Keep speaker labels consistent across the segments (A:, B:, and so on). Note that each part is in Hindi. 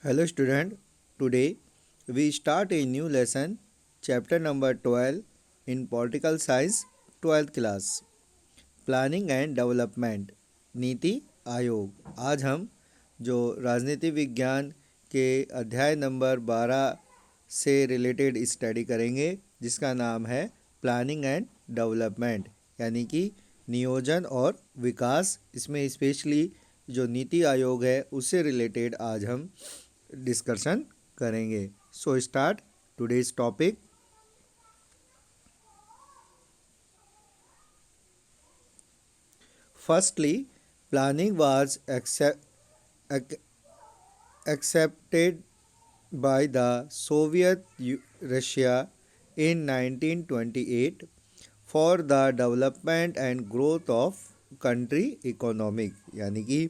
A: Hello student, today we start a new lesson, chapter number 12 in Political Science 12th class, Planning and Development, NITI Aayog. आज हम जो राजनीति विज्ञान के अध्याय नंबर 12 से रिलेटेड स्टडी करेंगे जिसका नाम है प्लानिंग एंड डेवलपमेंट यानी कि नियोजन और विकास। इसमें स्पेशली जो नीति आयोग है उससे रिलेटेड आज हम डिस्कशन करेंगे। So start today's topic. Firstly, planning was accepted by the Soviet Russia in 1928 for the development and growth of country economic, यानी कि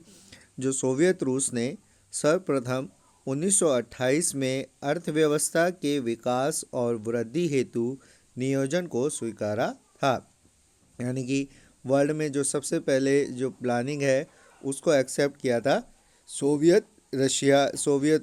A: जो सोवियत रूस ने सर्वप्रथम 1928 में अर्थव्यवस्था के विकास और वृद्धि हेतु नियोजन को स्वीकारा था। यानी कि वर्ल्ड में जो सबसे पहले जो प्लानिंग है उसको एक्सेप्ट किया था सोवियत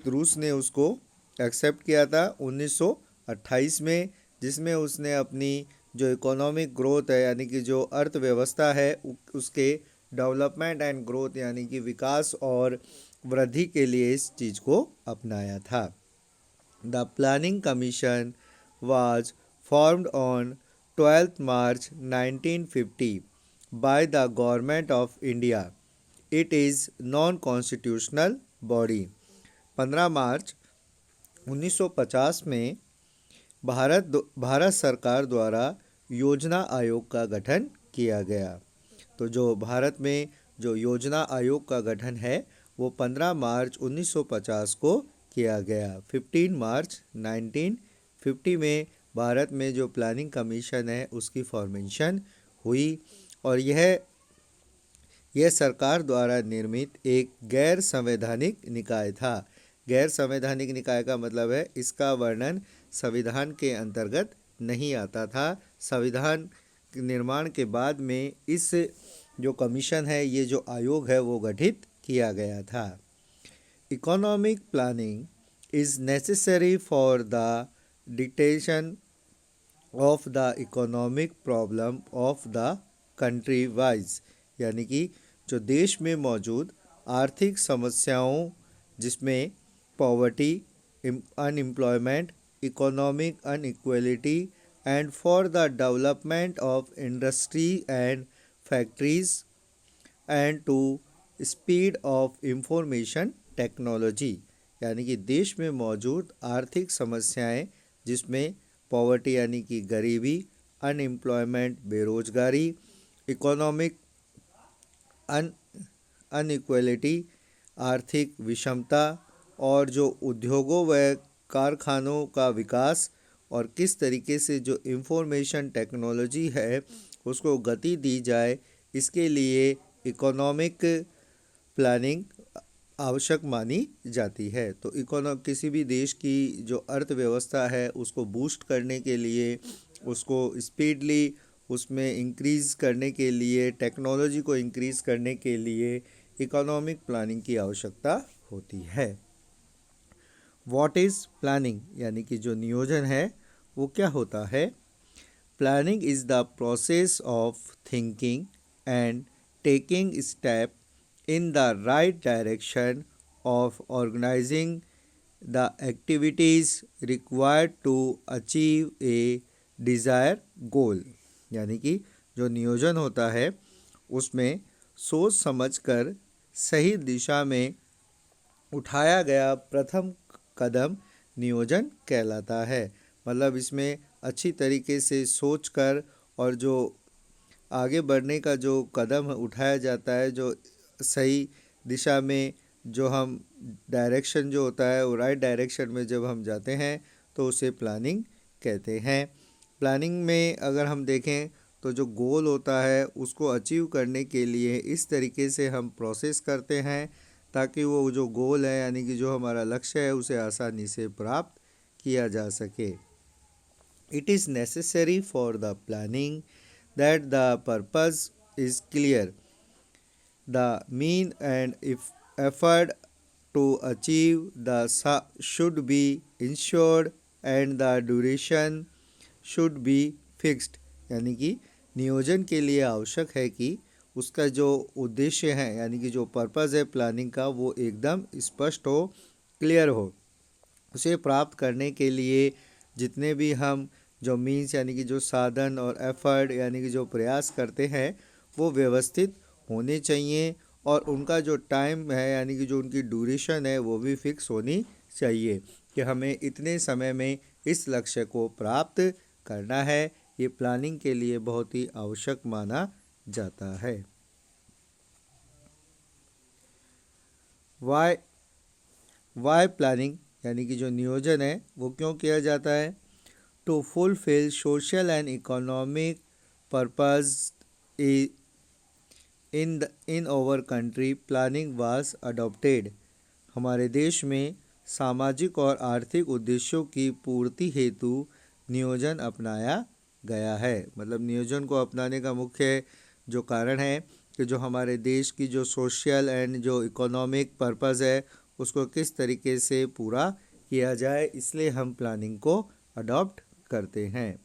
A: रूस ने उसको एक्सेप्ट किया था 1928 में, जिसमें उसने अपनी जो इकोनॉमिक ग्रोथ है यानी कि जो अर्थव्यवस्था है उसके डेवलपमेंट एंड ग्रोथ यानी कि विकास और वृद्धि के लिए इस चीज़ को अपनाया था। The planning commission was formed on 12 March 1950 by the government of India. It is non-constitutional body. 15 मार्च 1950 में भारत सरकार द्वारा योजना आयोग का गठन किया गया। तो जो भारत में जो योजना आयोग का गठन है वो 15 मार्च 1950 को किया गया। 15 मार्च 1950 में भारत में जो प्लानिंग कमीशन है उसकी फॉर्मेशन हुई और यह सरकार द्वारा निर्मित एक गैर संवैधानिक निकाय था। गैर संवैधानिक निकाय का मतलब है इसका वर्णन संविधान के अंतर्गत नहीं आता था। संविधान निर्माण के बाद में इस जो कमीशन है, ये जो आयोग है वो गठित किया गया था। Economic planning is necessary for the detection of the economic problem of the country wise, यानी कि जो देश में मौजूद आर्थिक समस्याओं जिसमें poverty, unemployment, economic inequality and for the development of industry and factories and to speed of information technology, यानी कि देश में मौजूद आर्थिक समस्याएं जिसमें पॉवर्टी यानी कि गरीबी, अनएम्प्लॉयमेंट बेरोजगारी, इकोनॉमिक अनइक्वलिटी आर्थिक विषमता और जो उद्योगों व कारखानों का विकास और किस तरीके से जो इंफॉर्मेशन टेक्नोलॉजी है उसको गति दी जाए, इसके लिए इकोनॉमिक प्लानिंग आवश्यक मानी जाती है। तो किसी भी देश की जो अर्थव्यवस्था है उसको बूस्ट करने के लिए, उसको स्पीडली उसमें इंक्रीज़ करने के लिए, टेक्नोलॉजी को इंक्रीज़ करने के लिए इकोनॉमिक प्लानिंग की आवश्यकता होती है। व्हाट इज़ प्लानिंग, यानी कि जो नियोजन है वो क्या होता है। Planning is the process of thinking and taking step in the right direction of organizing the activities required to achieve a desired goal, यानी कि जो नियोजन होता है उसमें सोच समझकर सही दिशा में उठाया गया प्रथम कदम नियोजन कहलाता है। मतलब इसमें अच्छी तरीके से सोचकर और जो आगे बढ़ने का जो कदम उठाया जाता है, जो सही दिशा में जो हम डायरेक्शन जो होता है वो राइट डायरेक्शन में जब हम जाते हैं तो उसे प्लानिंग कहते हैं। प्लानिंग में अगर हम देखें तो जो गोल होता है उसको अचीव करने के लिए इस तरीके से हम प्रोसेस करते हैं ताकि वो जो गोल है यानी कि जो हमारा लक्ष्य है उसे आसानी से प्राप्त किया जा सके। It is necessary for the planning that the purpose is clear, the mean and if effort to achieve the should be ensured and the duration should be fixed, यानी कि नियोजन के लिए आवश्यक है कि उसका जो उद्देश्य है यानी कि जो पर्पज़ है प्लानिंग का वो एकदम स्पष्ट हो, क्लियर हो। उसे प्राप्त करने के लिए जितने भी हम जो मीन्स यानी कि जो साधन और एफर्ट यानी कि जो प्रयास करते हैं वो व्यवस्थित होने चाहिए और उनका जो टाइम है यानी कि जो उनकी ड्यूरेशन है वो भी फिक्स होनी चाहिए कि हमें इतने समय में इस लक्ष्य को प्राप्त करना है। ये प्लानिंग के लिए बहुत ही आवश्यक माना जाता है। वाई प्लानिंग यानी कि जो नियोजन है वो क्यों किया जाता है? To fulfil social and economic purpose in our country planning was adopted. हमारे देश में सामाजिक और आर्थिक उद्देश्यों की पूर्ति हेतु नियोजन अपनाया गया है। मतलब नियोजन को अपनाने का मुख्य जो कारण है कि जो हमारे देश की जो सोशल एंड जो इकोनॉमिक पर्पस है उसको किस तरीके से पूरा किया जाए, इसलिए हम प्लानिंग को अडॉप्ट करते हैं।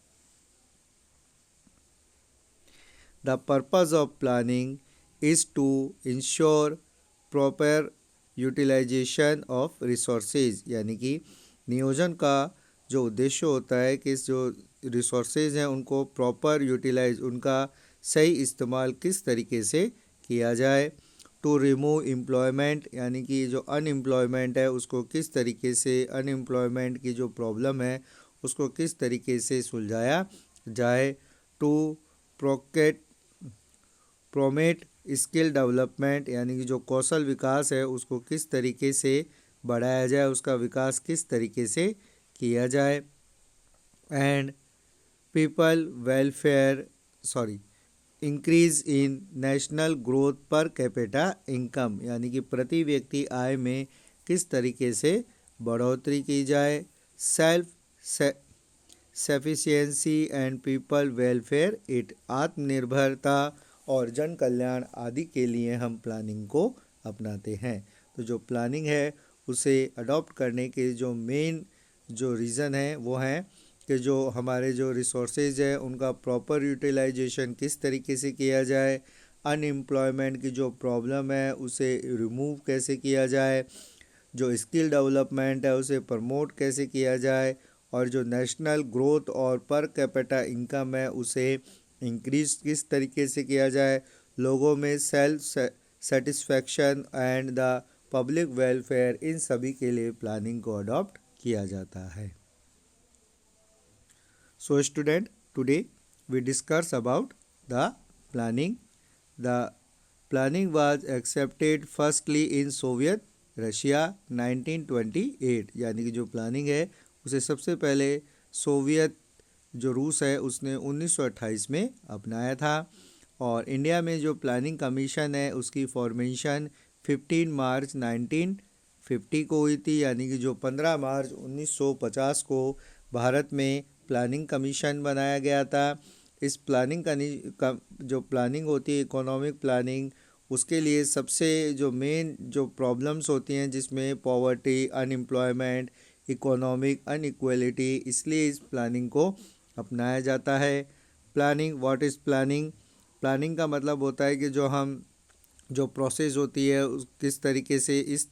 A: The purpose of planning is to ensure proper utilisation of resources, यानी कि नियोजन का जो उद्देश्य होता है कि जो रिसोर्सेज हैं उनको प्रॉपर यूटिलाइज, उनका सही इस्तेमाल किस तरीके से किया जाए। टू रिमूव एम्प्लॉयमेंट, यानी कि जो अनएम्प्लॉयमेंट है उसको किस तरीके से, अनएम्प्लॉयमेंट की जो प्रॉब्लम है उसको किस तरीके से सुलझाया जाए। टू प्रोकेट प्रोमेट स्किल डेवलपमेंट, यानी कि जो कौशल विकास है उसको किस तरीके से बढ़ाया जाए, उसका विकास किस तरीके से किया जाए। And people welfare increase in national growth per capita income, यानी कि प्रति व्यक्ति आय में किस तरीके से बढ़ोतरी की जाए। Self sufficiency and people welfare it, आत्मनिर्भरता और जन कल्याण आदि के लिए हम प्लानिंग को अपनाते हैं। तो जो प्लानिंग है उसे अडॉप्ट करने के जो मेन जो रीज़न है वो है कि जो हमारे जो रिसोर्सेज है उनका प्रॉपर यूटिलाइजेशन किस तरीके से किया जाए, अनएम्प्लॉयमेंट की जो प्रॉब्लम है उसे रिमूव कैसे किया जाए, जो स्किल डेवलपमेंट है उसे प्रमोट कैसे किया जाए, और जो नेशनल ग्रोथ और पर कैपिटा इनकम है उसे इंक्रीज किस तरीके से किया जाए, लोगों में self satisfaction and the public welfare, इन सभी के लिए प्लानिंग को अडॉप्ट किया जाता है। So student, today we discuss about the planning. The planning was accepted firstly in Soviet Russia 1928, यानी कि जो प्लानिंग है उसे सबसे पहले सोवियत जो रूस है उसने 1928 में अपनाया था। और इंडिया में जो प्लानिंग कमीशन है उसकी फॉर्मेशन 15 मार्च 1950 को हुई थी, यानी कि जो 15 मार्च 1950 को भारत में प्लानिंग कमीशन बनाया गया था। इस प्लानिंग का जो प्लानिंग होती है इकोनॉमिक प्लानिंग, उसके लिए सबसे जो मेन जो प्रॉब्लम्स होती हैं जिसमें पॉवर्टी, अनएम्प्लॉयमेंट, इकोनॉमिक अनइक्वलिटी, इसलिए इस प्लानिंग को अपनाया जाता है। Planning, what is planning? Planning का मतलब होता है कि जो हम जो प्रोसेस होती है उस किस तरीके से इस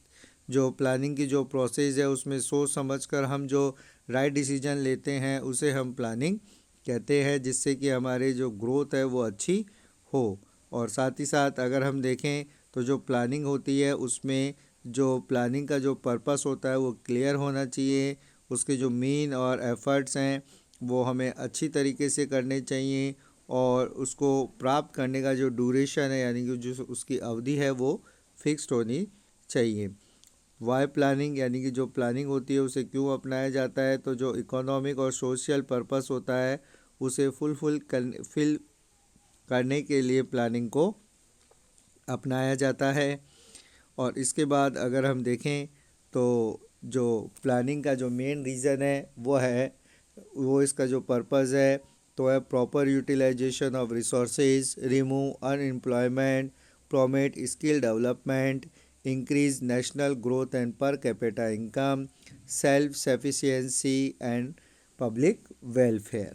A: जो प्लानिंग की जो प्रोसेस है उसमें सोच समझकर हम जो राइट डिसीजन लेते हैं उसे हम प्लानिंग कहते हैं, जिससे कि हमारे जो ग्रोथ है वो अच्छी हो। और साथ ही साथ अगर हम देखें तो जो प्लानिंग होती है उसमें जो प्लानिंग का जो पर्पस होता है वो क्लियर होना चाहिए, उसके जो मीन और एफर्ट्स हैं वो हमें अच्छी तरीके से करने चाहिए, और उसको प्राप्त करने का जो ड्यूरेशन है यानी कि जो उसकी अवधि है वो फिक्स्ड होनी चाहिए। वाई प्लानिंग, यानी कि जो प्लानिंग होती है उसे क्यों अपनाया जाता है? तो जो इकोनॉमिक और सोशल पर्पस होता है उसे फिल करने के लिए प्लानिंग को अपनाया जाता है। और इसके बाद अगर हम देखें तो जो प्लानिंग का जो मेन रीज़न है वो इसका जो पर्पस है तो है proper utilisation of resources, remove unemployment, promote skill development, increase national growth and per capita income, self-sufficiency and public welfare.